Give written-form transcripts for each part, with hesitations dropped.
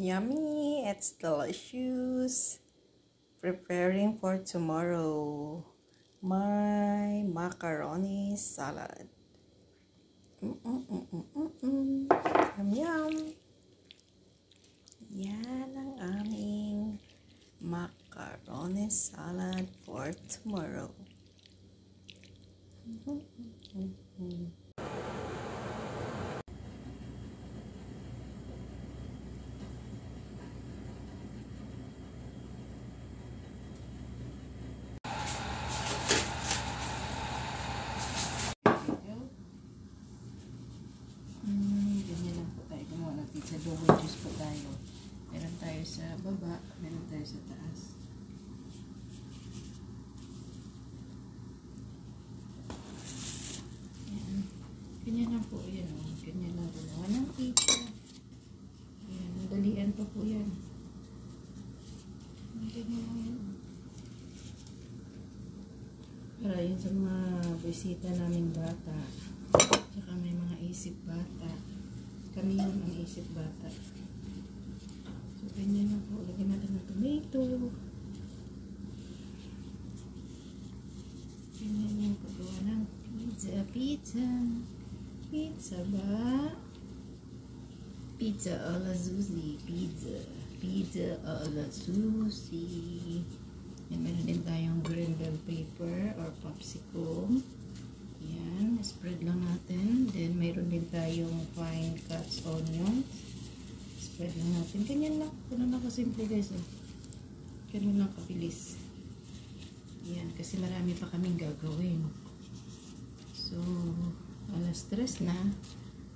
Yummy! It's delicious! Preparing for tomorrow. My macaroni salad. Yum yum! Yan ang aming macaroni salad for tomorrow. Ganyan lang po tayo gumawa ng pizza dough. Wedges po tayo. Meron tayo sa baba, meron tayo sa taas. Ayan. Ganyan lang po yan. Ganyan lang gumawa ng pizza. Ayan, madalian pa po yan. Ganyan lang yan. Para yun sa mga bisita naming bata. Tsaka may mga isip bata. Kami yun ang isip bata. So, ganyan na po. Lagyan natin ng tomato. Ganyan yung paggawa ng pizza. Pizza ba? Pizza alla Suzy. Pizza alla Suzy. Yan, meron din tayong green bell paper or popsicle. Yan, spread lang natin. Then, mayroon din tayong fine cuts onions. Spread lang natin. Ganyan lang. Ganun lang kasimple guys. Ganun lang kabilis. Yan, kasi marami pa kaming gagawin. So, alas 3 na.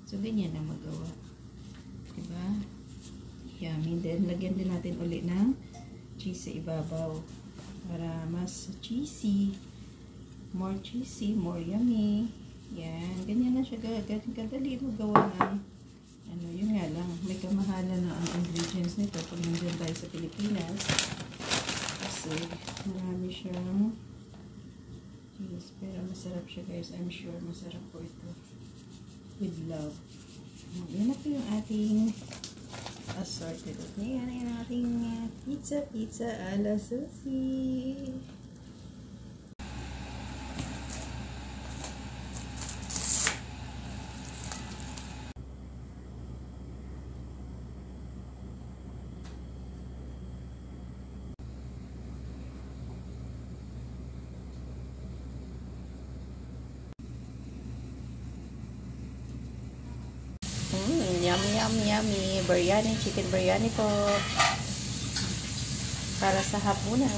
So, ganyan na magawa. Diba? Yummy. Then, lagyan din natin ulit ng cheese sa ibabaw. Para mas cheesy. More cheesy, more yummy. Yan. Ganyan na siya. Kadali magawa ng ano, yun nga lang. May kamahalan na ang ingredients nito pag nandiyan tayo sa Pilipinas. Kasi marami siyang cheese. Pero masarap siya guys. I'm sure masarap po ito. With love. Yan na po yung ating assorted. Yan yung ating pizza ala Suzy. Yummy. Biryani, chicken biryani po. Para sa hapunan.